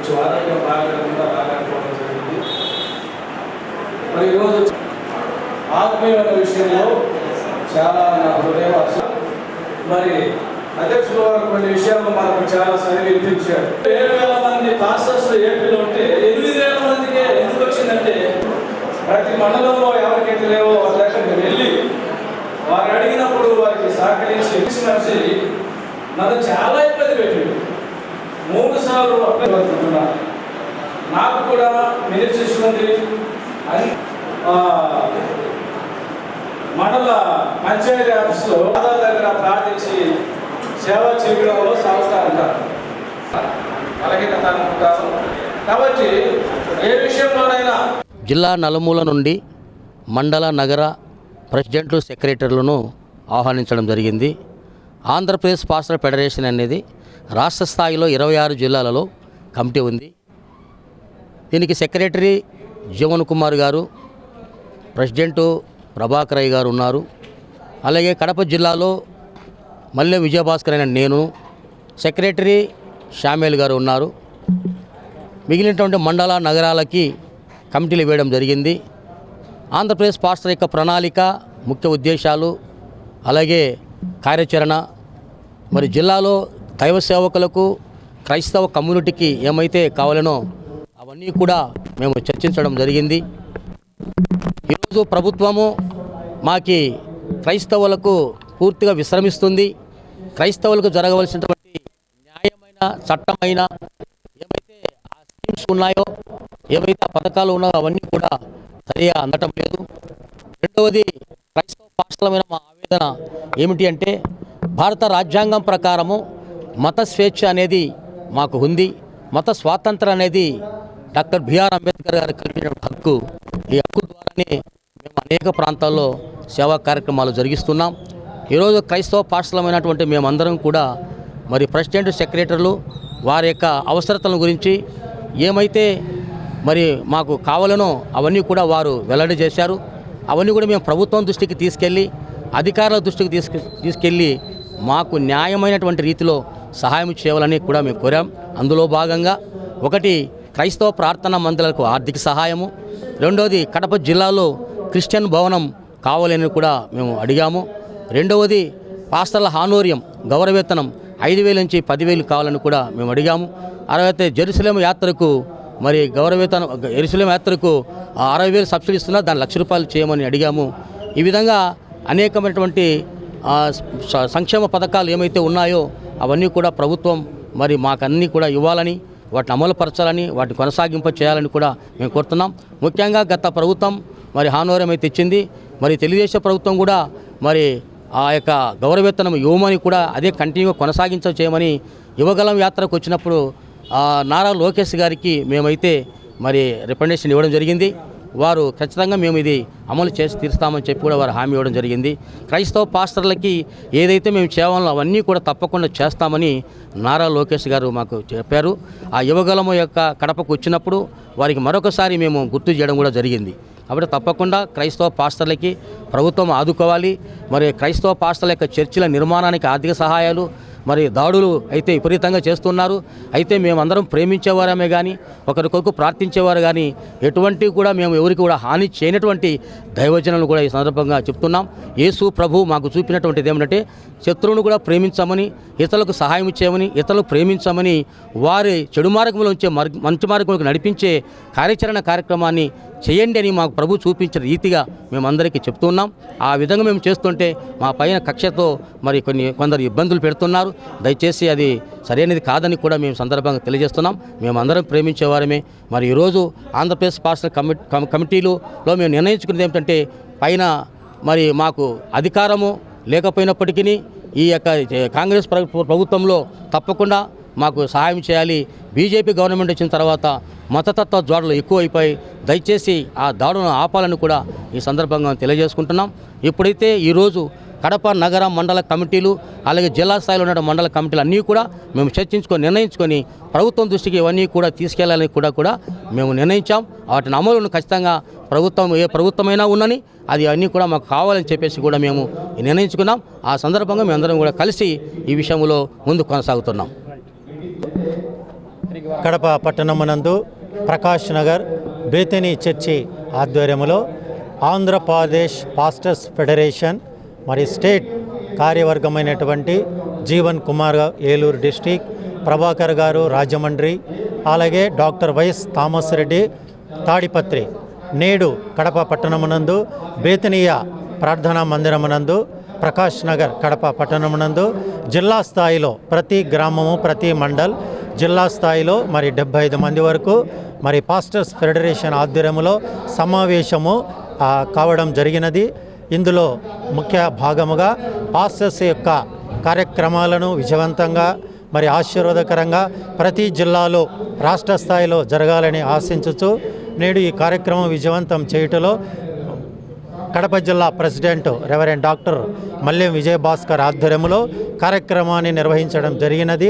కొంచెం ఆరోగ్యం బాగాలేకుండా రాలేకపోవడం జరిగింది. మరి ఈరోజు ఆత్మీయమైన విషయంలో చాలా నా హృదయవాస. మరి అధ్యక్షుల వారు కొన్ని విషయాలు మనకు చాలా సరి వినిపించారు. 7,000 మంది పాస్టర్స్ ఏపీలో ఉంటే 8,000 మందికే ఎందుకు వచ్చిందంటే, ప్రతి మండలంలో ఎవరికైతే లేవో వారి దగ్గరికి వెళ్ళి వారు అడిగినప్పుడు వారికి సహకరించి నన్ను చాలా ఇబ్బంది పెట్టింది. 3 సార్లు అభ్యర్థిస్తున్నా. నాకు కూడా మినిస్ట్రీ ఉంది అని మండల పంచాయతీ ఆఫీసులో ఆధార్ దగ్గర ప్రార్థించి సేవ చేయడంలో సంస్థ అంటారు, బలహీనత అనుకుంటారు. కాబట్టి ఏ విషయంలోనైనా జిల్లా నలుమూల నుండి మండల నగర ప్రెసిడెంట్లు సెక్రటరీలను ఆహ్వానించడం జరిగింది. ఆంధ్రప్రదేశ్ పాస్టర్ ఫెడరేషన్ అనేది రాష్ట్ర స్థాయిలో 26 జిల్లాలలో కమిటీ ఉంది. దీనికి సెక్రటరీ జీవన్ కుమార్ గారు, ప్రెసిడెంటు ప్రభాకరయ్య గారు ఉన్నారు. అలాగే కడప జిల్లాలో మల్లె విజయభాస్కర్ అయిన నేను, సెక్రటరీ షామేల్ గారు ఉన్నారు. మిగిలినటువంటి మండల నగరాలకి కమిటీలు వేయడం జరిగింది. ఆంధ్రప్రదేశ్ పాస్టర్ యొక్క ప్రణాళిక, ముఖ్య ఉద్దేశాలు, అలాగే కార్యాచరణ, మరి జిల్లాలో దైవ సేవకులకు క్రైస్తవ కమ్యూనిటీకి ఏమైతే కావాలనో అవన్నీ కూడా మేము చర్చించడం జరిగింది. ఈరోజు ప్రభుత్వము మాకి క్రైస్తవులకు పూర్తిగా విశ్రమిస్తుంది. క్రైస్తవులకు జరగవలసినటువంటి న్యాయమైన చట్టమైన ఏవైతే ఆ స్కీమ్స్ ఉన్నాయో, ఏవైతే ఆ పథకాలు ఉన్నాయో అవన్నీ కూడా సరిగా అందటం లేదు. రెండవది, క్రైస్తవ పాస్టర్లమైన మా ఆవేదన ఏమిటి అంటే, భారత రాజ్యాంగం ప్రకారము మత స్వేచ్ఛ అనేది మాకు ఉంది. మత స్వాతంత్రం అనేది డాక్టర్ బిఆర్ అంబేద్కర్ గారు కల్పించిన హక్కు. ఈ హక్కు ద్వారానే మేము అనేక ప్రాంతాల్లో సేవా కార్యక్రమాలు జరిగిస్తున్నాం. ఈరోజు క్రైస్తవ పాస్టర్లమైనటువంటి మేమందరం కూడా మరి ప్రెసిడెంట్ సెక్రటరీలు వారి యొక్క అవసరతల గురించి ఏమైతే మరి మాకు కావాలనో అవన్నీ కూడా వారు వెల్లడి చేశారు. అవన్నీ కూడా మేము ప్రభుత్వం దృష్టికి తీసుకెళ్ళి, అధికారుల దృష్టికి తీసుకెళ్ళి మాకు న్యాయమైనటువంటి రీతిలో సహాయం చేయాలని కూడా మేము కోరాం. అందులో భాగంగా ఒకటి, క్రైస్తవ ప్రార్థనా మందిరాలకు ఆర్థిక సహాయము. రెండవది, కడప జిల్లాలో క్రిస్టియన్ భవనం కావాలని కూడా మేము అడిగాము. రెండవది, పాస్టర్ల హానోరియం గౌరవేతనం 5,000 నుంచి 10,000 కావాలని కూడా మేము అడిగాము. అలాగే జెరూసలేం యాత్రకు మరి గౌరవేతనం, జెరూసలేం యాత్రకు 60,000 సబ్సిడీ ఇస్తున్నా, దాన్ని ₹1,00,000 చేయమని అడిగాము. ఈ విధంగా అనేకమైనటువంటి సంక్షేమ పథకాలు ఏమైతే ఉన్నాయో అవన్నీ కూడా ప్రభుత్వం మరి మాకన్నీ కూడా ఇవ్వాలని, వాటిని అమలుపరచాలని, వాటిని కొనసాగింప చేయాలని కూడా మేము కోరుతున్నాం. ముఖ్యంగా గత ప్రభుత్వం మరి హానోరియం అయితే ఇచ్చింది, మరి తెలుగుదేశం ప్రభుత్వం కూడా మరి ఆ యొక్క గౌరవేతనం ఇవ్వమని కూడా అదే కంటిన్యూగా చేయమని యువగలం యాత్రకు వచ్చినప్పుడు నారా లోకేష్ గారికి మేమైతే మరి రికమెండేషన్ ఇవ్వడం జరిగింది. వారు ఖచ్చితంగా మేము ఇది అమలు చేసి తీరుస్తామని చెప్పి కూడా వారు హామీ ఇవ్వడం జరిగింది. క్రైస్తవ పాస్టర్లకి ఏదైతే మేము చేయాలో అవన్నీ కూడా తప్పకుండా చేస్తామని నారా లోకేష్ గారు మాకు చెప్పారు. ఆ యువగలము యొక్క కడపకు వచ్చినప్పుడు వారికి మరొకసారి మేము గుర్తు చేయడం కూడా జరిగింది. కాబట్టి తప్పకుండా క్రైస్తవ పాస్టర్లకి ప్రభుత్వం ఆదుకోవాలి. మరి క్రైస్తవ పాస్టర్ల యొక్క చర్చిల నిర్మాణానికి ఆర్థిక సహాయాలు, మరి దాడులు అయితే విపరీతంగా చేస్తున్నారు. అయితే మేమందరం ప్రేమించేవారమే కానీ, ఒకరికొరకు ప్రార్థించేవారు కానీ, ఎటువంటి కూడా మేము ఎవరికి కూడా హాని చేయనటువంటి దైవజనులు కూడా ఈ సందర్భంగా చెప్తున్నాం. యేసు ప్రభు మాకు చూపినటువంటిది ఏమంటే, శత్రువును కూడా ప్రేమించమని, ఇతరులకు సహాయం చేయమని, ఇతరులు ప్రేమించమని, వారి చెడు మార్గంలో ఉంచే మంచి మార్గంలోకి నడిపించే కార్యక్రమాన్ని చేయండి అని మాకు ప్రభు చూపించిన రీతిగా మేమందరికీ చెప్తున్నాం. ఆ విధంగా మేము చేస్తుంటే మా పైన కక్షతో మరి కొందరు ఇబ్బందులు పెడుతున్నారు. దయచేసి అది సరైనది కాదని కూడా మేము సందర్భంగా తెలియజేస్తున్నాం. మేమందరం ప్రేమించేవారమే. మరి ఈరోజు ఆంధ్రప్రదేశ్ పాస్టర్ కమిటీలో మేము నిర్ణయించుకున్నది ఏమిటంటే, పైన మరి మాకు అధికారము లేకపోయినప్పటికీ ఈ యొక్క కాంగ్రెస్ ప్రభుత్వంలో తప్పకుండా మాకు సహాయం చేయాలి. బీజేపీ గవర్నమెంట్ వచ్చిన తర్వాత మతతత్వ దాడులు ఎక్కువైపోయి, దయచేసి ఆ దాడులను ఆపాలని కూడా ఈ సందర్భంగా తెలియజేసుకుంటున్నాం. ఇప్పుడైతే ఈరోజు కడప నగర మండల కమిటీలు, అలాగే జిల్లా స్థాయిలో ఉన్న మండల కమిటీలు అన్నీ కూడా మేము నిర్ణయించుకొని ప్రభుత్వం దృష్టికి ఇవన్నీ కూడా తీసుకెళ్లాలని కూడా మేము నిర్ణయించాం. వాటిని అమలును ఖచ్చితంగా ఏ ప్రభుత్వమైనా ఉన్నని అది అన్నీ కూడా మాకు కావాలని చెప్పేసి కూడా మేము నిర్ణయించుకున్నాం. ఆ సందర్భంగా మేమందరం కూడా కలిసి ఈ విషయంలో ముందు కొనసాగుతున్నాం. కడప పట్టణమునందు ప్రకాష్ నగర్ బేతనీ చర్చి ఆధ్వర్యంలో ఆంధ్రప్రదేశ్ పాస్టర్స్ ఫెడరేషన్ మరి స్టేట్ కార్యవర్గమైనటువంటి జీవన్ కుమార్ ఏలూరు డిస్టిక్, ప్రభాకర్ గారు రాజమండ్రి, అలాగే doctor YS Thomas Reddy Tadipatri నేడు కడప పట్టణమునందు బేతనీయ ప్రార్థనా మందిరమునందు ప్రకాష్ నగర్ కడప పట్టణమునందు జిల్లా స్థాయిలో ప్రతి గ్రామము ప్రతి మండల్ జిల్లా స్థాయిలో మరి 75 మంది వరకు మరి పాస్టర్స్ ఫెడరేషన్ ఆధ్వర్యంలో సమావేశము కావడం జరిగినది. ఇందులో ముఖ్య భాగముగా పాస్టర్స్ యొక్క కార్యక్రమాలను విజయవంతంగా మరి ఆశీర్వాదకరంగా ప్రతి జిల్లాలో రాష్ట్ర స్థాయిలో జరగాలని ఆశించుచు నేడు ఈ కార్యక్రమం విజయవంతం చేయుటలో కడప జిల్లా president reverend doctor Mallem Vijayabhaskar ఆధ్వర్యంలో కార్యక్రమాన్ని నిర్వహించడం జరిగినది.